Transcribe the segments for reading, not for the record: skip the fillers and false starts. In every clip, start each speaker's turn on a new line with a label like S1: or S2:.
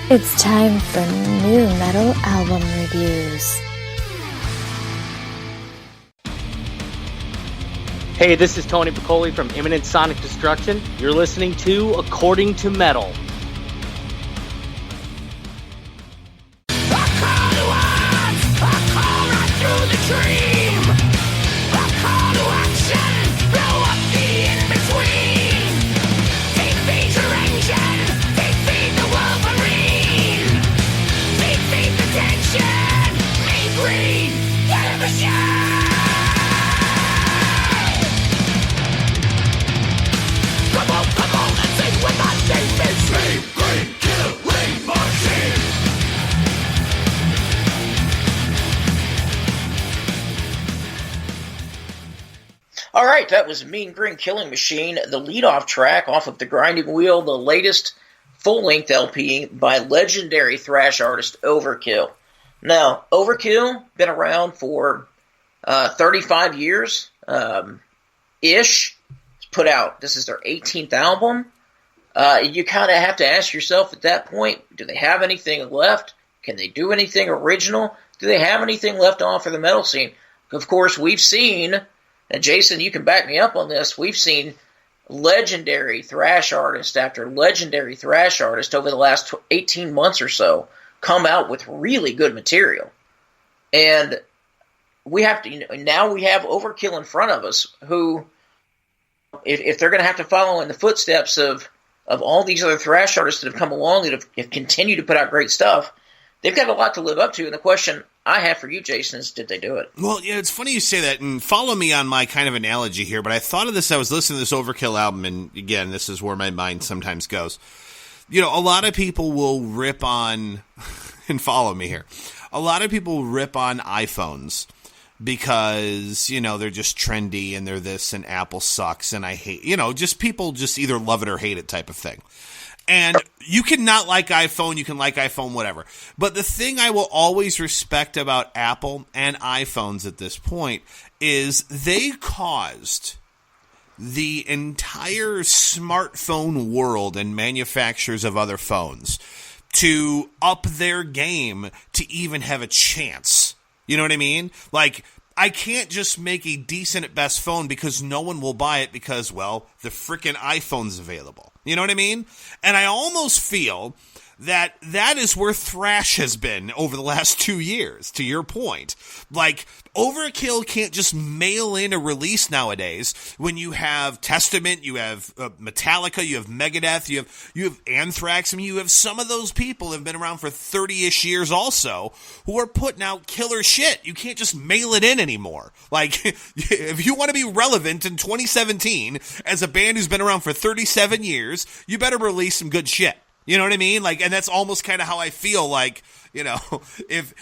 S1: It's time for new metal album reviews.
S2: Hey, this is Tony Piccoli from Imminent Sonic Destruction. You're listening to According to Metal.
S3: Alright, that was Mean Green Killing Machine, the lead-off track off of The Grinding Wheel, the latest full-length LP by legendary thrash artist Overkill. Now, Overkill, been around for 35 years, ish. Put out, this is their 18th album. You kind of have to ask yourself at that point, do they have anything left? Can they do anything original? Do they have anything left on for the metal scene? Of course, we've seen, and Jason, you can back me up on this, we've seen legendary thrash artist after legendary thrash artist over the last 18 months or so come out with really good material. And we have to, now we have Overkill in front of us, who, if they're going to have to follow in the footsteps of all these other thrash artists that have come along that have continued to put out great stuff, they've got a lot to live up to. And the question I have for you, Jason, is did they do it?
S4: Well, yeah, it's funny you say that, and follow me on my kind of analogy here, but I thought of this, I was listening to this Overkill album, and again, this is where my mind sometimes goes. You know, a lot of people will rip on, and follow me here, a lot of people rip on iPhones because, you know, they're just trendy, and they're this, and Apple sucks, and I hate, you know, just people just either love it or hate it type of thing. And you can not like iPhone, you can like iPhone, whatever. But the thing I will always respect about Apple and iPhones at this point is they caused the entire smartphone world and manufacturers of other phones to up their game to even have a chance. You know what I mean? Like, I can't just make a decent at best phone because no one will buy it because, well, the frickin' iPhone's available. You know what I mean? And I almost feel that that is where thrash has been over the last 2 years, to your point. Like, Overkill can't just mail in a release nowadays when you have Testament, you have Metallica, you have Megadeth, you have Anthrax. I mean, you have some of those people that have been around for 30-ish years also who are putting out killer shit. You can't just mail it in anymore. Like, if you want to be relevant in 2017 as a band who's been around for 37 years, you better release some good shit. You know what I mean? Like, and that's almost kind of how I feel like, you know, if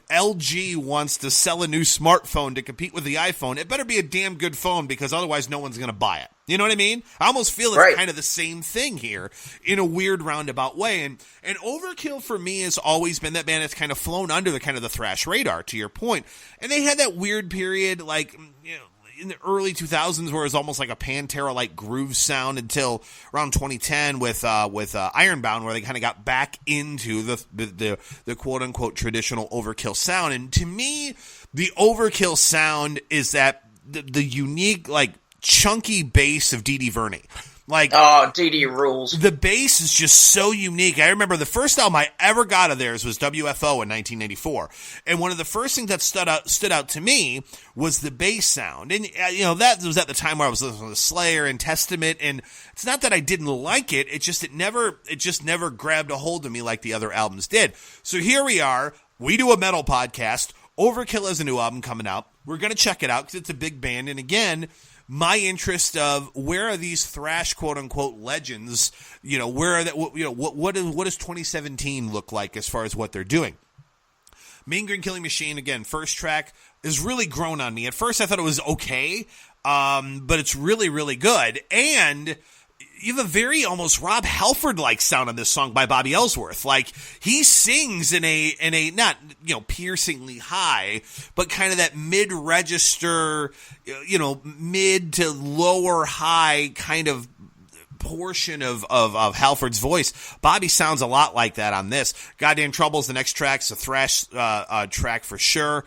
S4: LG wants to sell a new smartphone to compete with the iPhone, it better be a damn good phone because otherwise no one's going to buy it. You know what I mean? I almost feel it's kind of the same thing here in a weird roundabout way. And Overkill for me has always been that band that's kind of flown under the kind of the thrash radar, to your point. And they had that weird period, like, you know, in the early 2000s where it was almost like a Pantera-like groove sound until around 2010 with Ironbound, where they kind of got back into the quote-unquote traditional Overkill sound. And to me, the Overkill sound is that the unique, like, chunky bass of Dee Dee Verney. Like,
S3: oh, Dee Dee rules.
S4: The bass is just so unique. I remember the first album I ever got of theirs was WFO in 1984. And one of the first things that stood out to me was the bass sound. And, you know, that was at the time where I was listening to Slayer and Testament. And it's not that I didn't like it. It just never grabbed a hold of me like the other albums did. So here we are. We do a metal podcast. Overkill has a new album coming out. We're going to check it out because it's a big band. And again, my interest of where are these thrash quote unquote legends, you know, where are that, you know, what does 2017 look like as far as what they're doing? Mean Green Killing Machine, again, first track has really grown on me. At first I thought it was okay, but it's really, really good. And you have a very almost Rob Halford-like sound on this song by Bobby Ellsworth. Like, he sings in a not, you know, piercingly high, but kind of that mid-register, you know, mid to lower high kind of portion of Halford's voice. Bobby sounds a lot like that on this. Goddamn Trouble's the next track. It's a thrash track for sure.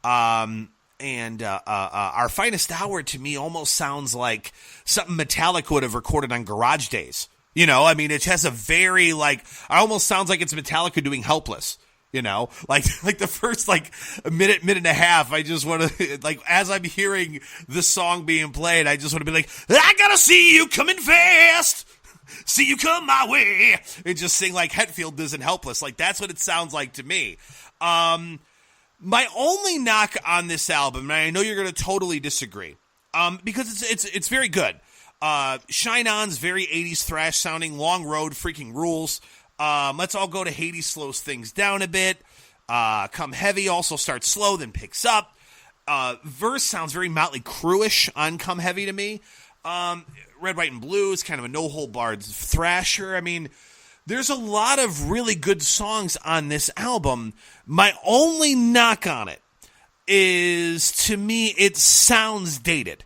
S4: And Our Finest Hour to me almost sounds like something Metallica would have recorded on Garage Days. You know, I mean, it has a very, like, it almost sounds like it's Metallica doing Helpless. You know, like the first, like, a minute and a half, I just want to, like, as I'm hearing the song being played, I just want to be like, I gotta see you coming fast, see you come my way, and just sing like Hetfield does in Helpless. Like, that's what it sounds like to me. My only knock on this album, and I know you're going to totally disagree, because it's very good. Shine On's very 80s thrash sounding. Long Road freaking rules. Let's All Go to Hades slows things down a bit. Come Heavy also starts slow, then picks up. Verse sounds very Motley Crue-ish on Come Heavy to me. Red, White, and Blue is kind of a no-hold-barred thrasher. I mean, there's a lot of really good songs on this album. My only knock on it is, to me, it sounds dated.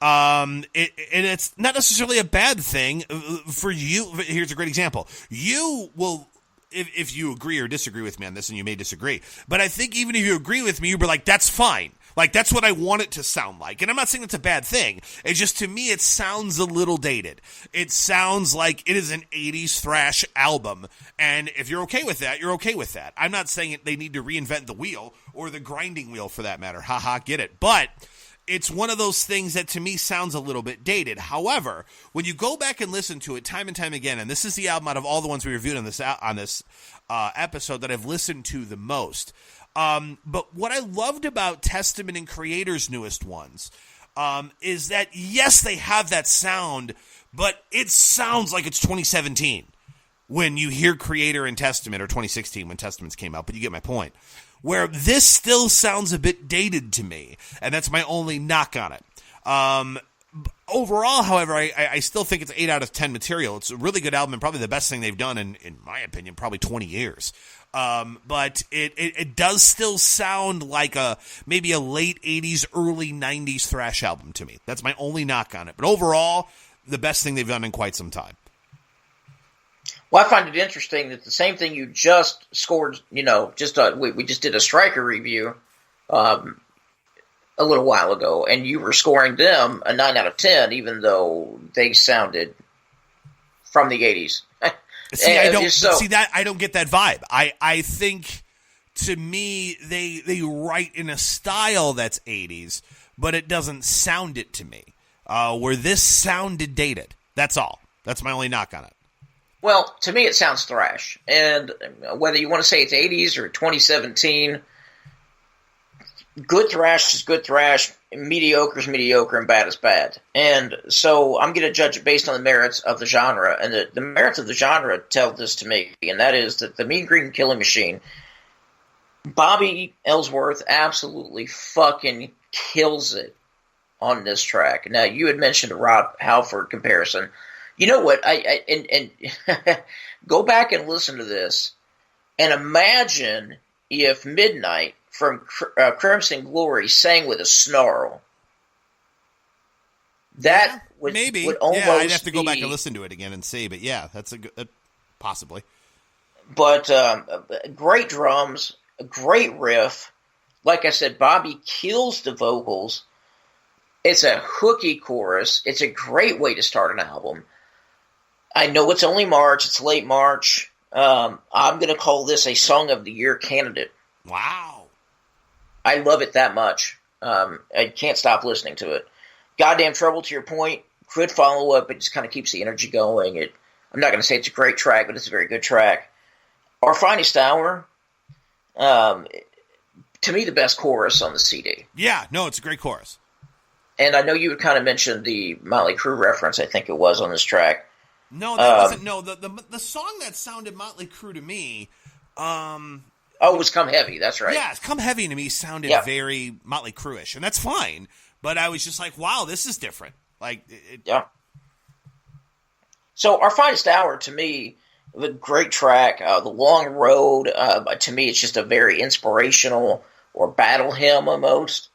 S4: And it's not necessarily a bad thing for you. Here's a great example. You will, if you agree or disagree with me on this, and you may disagree, but I think even if you agree with me, you'll be like, that's fine. Like, that's what I want it to sound like. And I'm not saying it's a bad thing. It's just, to me, it sounds a little dated. It sounds like it is an 80s thrash album. And if you're okay with that, you're okay with that. I'm not saying they need to reinvent the wheel, or the grinding wheel for that matter. Haha, get it. But it's one of those things that to me sounds a little bit dated. However, when you go back and listen to it time and time again, and this is the album out of all the ones we reviewed on this episode that I've listened to the most. But what I loved about Testament and Creator's newest ones is that, yes, they have that sound, but it sounds like it's 2017 when you hear Creator and Testament, or 2016 when Testaments came out, but you get my point. Where this still sounds a bit dated to me, and that's my only knock on it. Overall, however, I still think it's 8 out of 10 material. It's a really good album, and probably the best thing they've done in my opinion, probably 20 years. But it does still sound like maybe a late 80s, early 90s thrash album to me. That's my only knock on it. But overall, the best thing they've done in quite some time.
S3: Well, I find it interesting that the same thing you just scored, we just did a Striker review a little while ago, and you were scoring them a 9 out of 10, even though they sounded from the 80s.
S4: I don't get that vibe. I think, to me, they write in a style that's 80s, but it doesn't sound it to me. Where this sounded dated. That's all. That's my only knock on it.
S3: Well, to me, it sounds thrash. And whether you want to say it's 80s or 2017, good thrash is good thrash, mediocre is mediocre, and bad is bad. And so I'm going to judge it based on the merits of the genre. And the merits of the genre tell this to me, and that is that the Mean Green Killing Machine, Bobby Ellsworth absolutely fucking kills it on this track. Now, you had mentioned a Rob Halford comparison. You know what? I go back and listen to this, and imagine if Midnight from Crimson Glory sang with a snarl. That would
S4: maybe.
S3: Would almost
S4: I'd have to go back and listen to it again and see. But yeah, that's a good possibly.
S3: But great drums, a great riff. Like I said, Bobby kills the vocals. It's a hooky chorus. It's a great way to start an album. I know it's only March. It's late March. I'm going to call this a Song of the Year candidate.
S4: Wow.
S3: I love it that much. I can't stop listening to it. Goddamn Trouble, to your point, good follow-up. It just kind of keeps the energy going. I'm not going to say it's a great track, but it's a very good track. Our Finest Hour, to me, the best chorus on the CD.
S4: Yeah, no, it's a great chorus.
S3: And I know you had kind of mentioned the Motley Crue reference, I think it was, on this track.
S4: No, that wasn't. No, the song that sounded Motley Crue to me.
S3: It was Come Heavy. That's right.
S4: Yeah, Come Heavy to me sounded very Motley Crue-ish, and that's fine. But I was just like, wow, this is different. Yeah.
S3: So Our Finest Hour, to me, a great track. The Long Road, to me, it's just a very inspirational or battle hymn almost.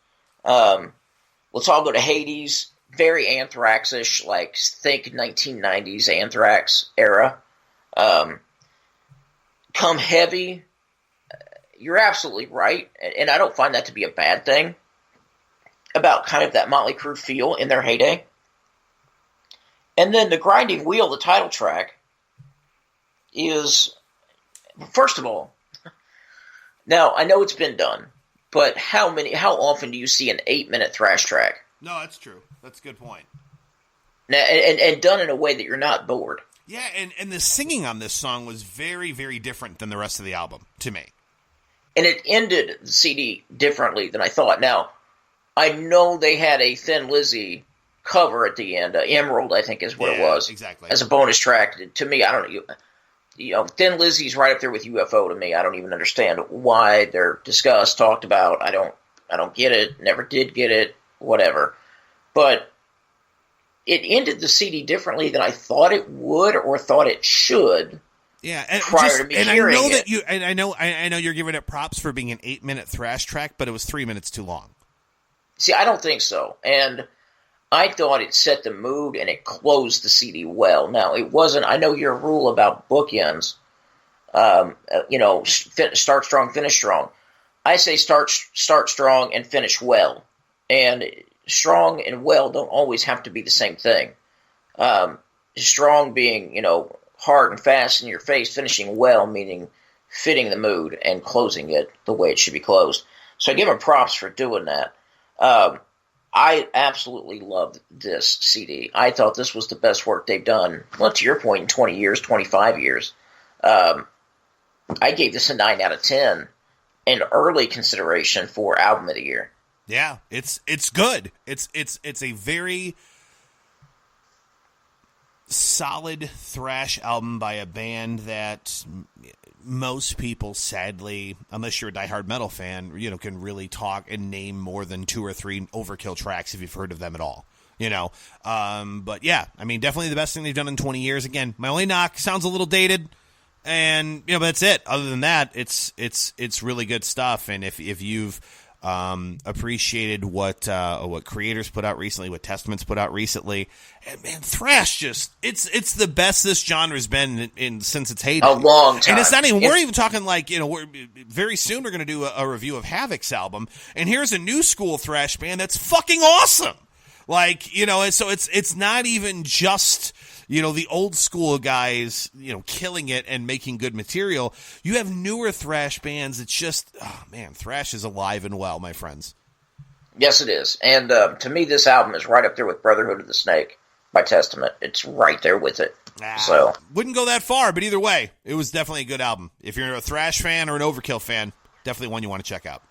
S3: Let's All Go to Hades. very Anthrax-ish, like think 1990s Anthrax era. Come heavy. You're absolutely right, and I don't find that to be a bad thing about kind of that Motley Crue feel in their heyday. And then the Grinding Wheel, the title track, is, first of all, now I know it's been done, but how often do you see an 8-minute thrash track?
S4: No, that's true. That's a good point.
S3: Now, and done in a way that you're not bored.
S4: Yeah, and the singing on this song was very, very different than the rest of the album, to me.
S3: And it ended the CD differently than I thought. Now, I know they had a Thin Lizzy cover at the end. Emerald, I think, is what it was.
S4: Exactly.
S3: As a bonus track. To me, I don't know. Thin Lizzy's right up there with UFO to me. I don't even understand why they're discussed, talked about. I don't get it. Never did get it. Whatever. But it ended the CD differently than I thought it would or thought it should.
S4: Yeah, and
S3: prior to me hearing it.
S4: I know you're giving it props for being an 8-minute thrash track, but it was 3 minutes too long.
S3: See, I don't think so. And I thought it set the mood and it closed the CD well. Now, it wasn't, I know your rule about bookends, start strong, finish strong. I say start strong and finish well. And strong and well don't always have to be the same thing. Strong being, hard and fast in your face, finishing well, meaning fitting the mood and closing it the way it should be closed. So I give them props for doing that. I absolutely loved this CD. I thought this was the best work they've done, well, to your point, in 20 years, 25 years. I gave this a 9 out of 10 in early consideration for Album of the Year.
S4: Yeah, it's good. It's a very solid thrash album by a band that most people, sadly, unless you're a diehard metal fan, can really talk and name more than 2 or 3 Overkill tracks if you've heard of them at all. But yeah, I mean, definitely the best thing they've done in 20 years. Again, my only knock, sounds a little dated, and but that's it. Other than that, it's really good stuff. And if you've appreciated what Creators put out recently, what Testament's put out recently, and man, thrash it's the best this genre's been in since its heyday.
S3: A long time.
S4: And it's not even, we're even talking like, very soon we're going to do a review of Havoc's album, and here's a new school thrash band that's fucking awesome. Like, and so it's not even just, the old school guys, killing it and making good material. You have newer thrash bands. It's just, oh man, thrash is alive and well, my friends.
S3: Yes, it is. And to me, this album is right up there with Brotherhood of the Snake by Testament. It's right there with it. So
S4: wouldn't go that far, but either way, it was definitely a good album. If you're a thrash fan or an Overkill fan, definitely one you want to check out.